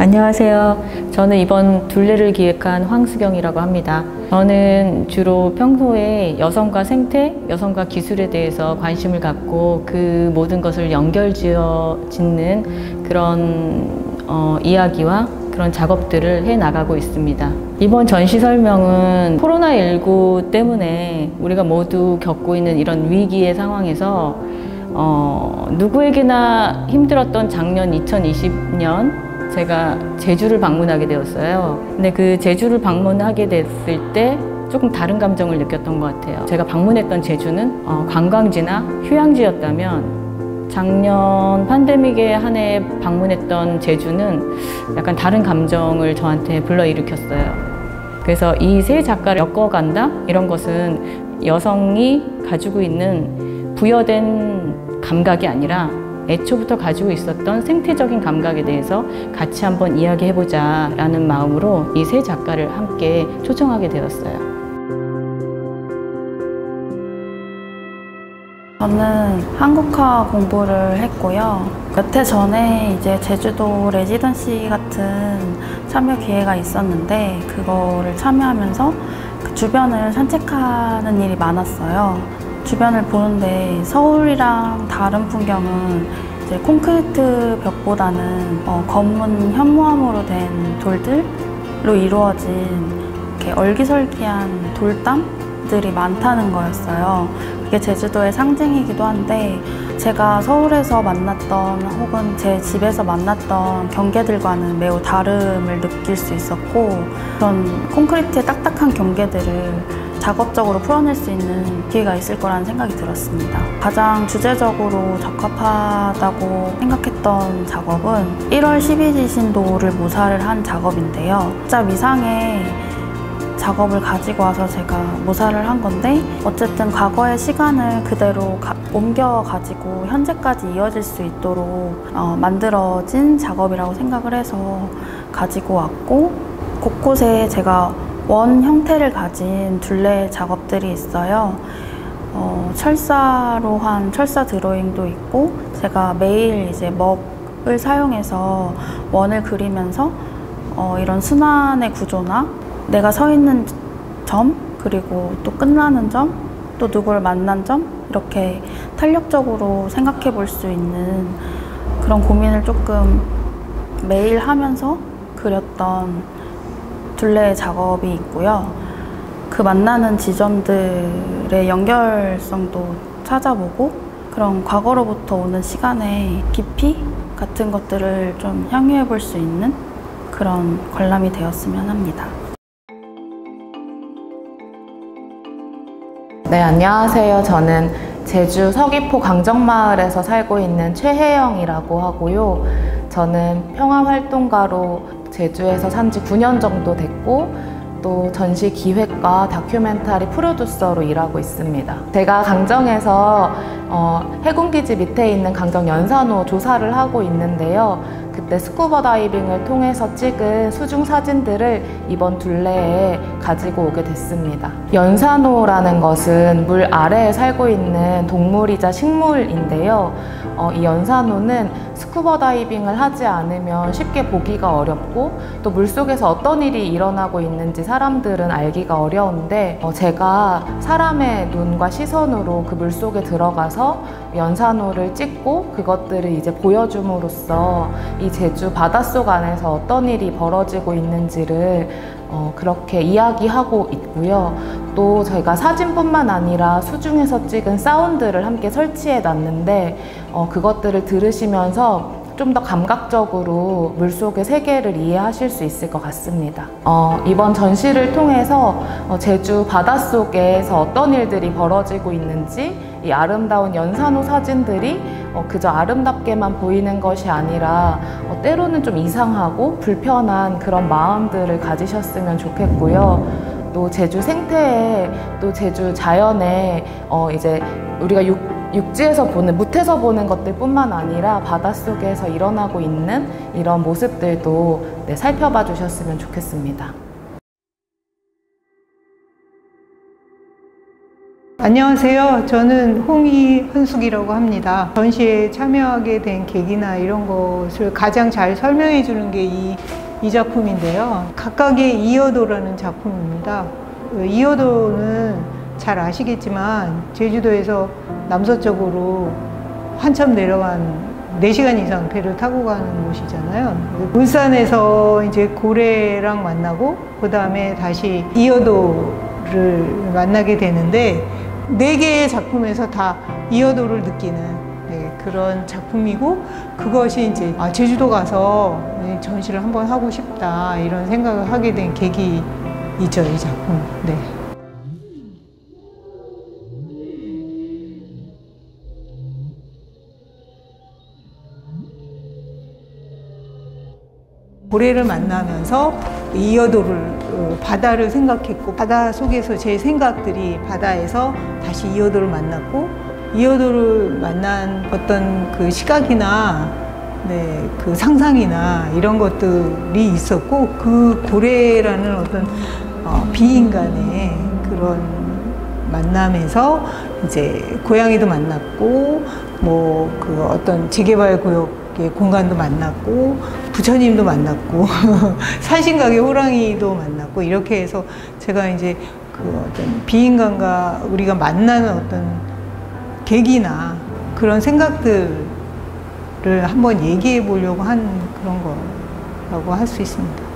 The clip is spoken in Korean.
안녕하세요. 저는 이번 둘레를 기획한 황수경이라고 합니다. 저는 주로 평소에 여성과 생태, 여성과 기술에 대해서 관심을 갖고 그 모든 것을 연결지어 짓는 그런 이야기와 그런 작업들을 해나가고 있습니다. 이번 전시 설명은 코로나19 때문에 우리가 모두 겪고 있는 이런 위기의 상황에서 누구에게나 힘들었던 작년 2020년 제가 제주를 방문하게 되었어요. 근데 그 제주를 방문하게 됐을 때 조금 다른 감정을 느꼈던 것 같아요. 제가 방문했던 제주는 관광지나 휴양지였다면 작년 팬데믹에 한해 방문했던 제주는 약간 다른 감정을 저한테 불러일으켰어요. 그래서 이 세 작가를 엮어간다? 이런 것은 여성이 가지고 있는 부여된 감각이 아니라 애초부터 가지고 있었던 생태적인 감각에 대해서 같이 한번 이야기해보자 라는 마음으로 이 세 작가를 함께 초청하게 되었어요. 저는 한국화 공부를 했고요. 몇 해 전에 이제 제주도 레지던시 같은 참여 기회가 있었는데 그거를 참여하면서 그 주변을 산책하는 일이 많았어요. 주변을 보는데 서울이랑 다른 풍경은 이제 콘크리트 벽보다는 검은 현무암으로 된 돌들로 이루어진 이렇게 얼기설기한 돌담들이 많다는 거였어요. 그게 제주도의 상징이기도 한데 제가 서울에서 만났던 혹은 제 집에서 만났던 경계들과는 매우 다름을 느낄 수 있었고 그런 콘크리트의 딱딱한 경계들을 작업적으로 풀어낼 수 있는 기회가 있을 거라는 생각이 들었습니다. 가장 주제적으로 적합하다고 생각했던 작업은 1월 12지신도를 모사를 한 작업인데요. 진짜 미상의 작업을 가지고 와서 제가 모사를 한 건데 어쨌든 과거의 시간을 그대로 옮겨가지고 현재까지 이어질 수 있도록 만들어진 작업이라고 생각을 해서 가지고 왔고 곳곳에 제가 원 형태를 가진 둘레 작업들이 있어요. 철사로 한 철사 드로잉도 있고 제가 매일 이제 먹을 사용해서 원을 그리면서 이런 순환의 구조나 내가 서 있는 점 그리고 또 끝나는 점 또 누구를 만난 점 이렇게 탄력적으로 생각해 볼 수 있는 그런 고민을 조금 매일 하면서 그렸던 둘레 작업이 있고요. 그 만나는 지점들의 연결성도 찾아보고 그런 과거로부터 오는 시간의 깊이 같은 것들을 좀 향유해 볼 수 있는 그런 관람이 되었으면 합니다. 네, 안녕하세요. 저는 제주 서귀포 강정마을에서 살고 있는 최혜영이라고 하고요. 저는 평화활동가로 제주에서 산 지 9년 정도 됐고 또 전시 기획과 다큐멘터리 프로듀서로 일하고 있습니다. 제가 강정에서 해군기지 밑에 있는 강정 연산호 조사를 하고 있는데요. 그때 스쿠버 다이빙을 통해서 찍은 수중 사진들을 이번 둘레에 가지고 오게 됐습니다. 연산호라는 것은 물 아래에 살고 있는 동물이자 식물인데요. 이 연산호는 스쿠버 다이빙을 하지 않으면 쉽게 보기가 어렵고 또 물속에서 어떤 일이 일어나고 있는지 사람들은 알기가 어려운데 제가 사람의 눈과 시선으로 그 물속에 들어가서 연산호를 찍고 그것들을 이제 보여줌으로써 이 제주 바닷속 안에서 어떤 일이 벌어지고 있는지를 그렇게 이야기하고 있고요. 또 저희가 사진뿐만 아니라 수중에서 찍은 사운드를 함께 설치해 놨는데 그것들을 들으시면서 좀 더 감각적으로 물속의 세계를 이해하실 수 있을 것 같습니다. 이번 전시를 통해서 제주 바닷속에서 어떤 일들이 벌어지고 있는지 이 아름다운 연산호 사진들이 그저 아름답게만 보이는 것이 아니라 때로는 좀 이상하고 불편한 그런 마음들을 가지셨으면 좋겠고요. 또 제주 생태에 또 제주 자연에 이제 우리가 육지에서 보는, 무태서 보는 것들 뿐만 아니라 바닷속에서 일어나고 있는 이런 모습들도 살펴봐 주셨으면 좋겠습니다. 안녕하세요. 저는 홍희은숙이라고 합니다. 전시에 참여하게 된 계기나 이런 것을 가장 잘 설명해 주는 게 이 작품인데요. 각각의 이어도라는 작품입니다. 이어도는 잘 아시겠지만 제주도에서 남서쪽으로 한참 내려간 4시간 이상 배를 타고 가는 곳이잖아요. 울산에서 이제 고래랑 만나고 그 다음에 다시 이어도를 만나게 되는데 4개의 작품에서 다 이어도를 느끼는 그런 작품이고, 그것이 이제 제주도 가서 전시를 한번 하고 싶다 이런 생각을 하게 된 계기이죠, 이 작품. 네. 고래를 만나면서 이어도를 바다를 생각했고, 바다 속에서 제 생각들이 바다에서 다시 이어도를 만났고, 이어도를 만난 어떤 그 시각이나 그 상상이나 이런 것들이 있었고, 그 고래라는 어떤 비인간의 그런 만남에서 이제 고양이도 만났고, 뭐 그 어떤 재개발 구역의 공간도 만났고, 부처님도 만났고 산신각의 호랑이도 만났고, 이렇게 해서 제가 이제 그 어떤 비인간과 우리가 만나는 어떤 계기나 그런 생각들을 한번 얘기해 보려고 한 그런 거라고 할 수 있습니다.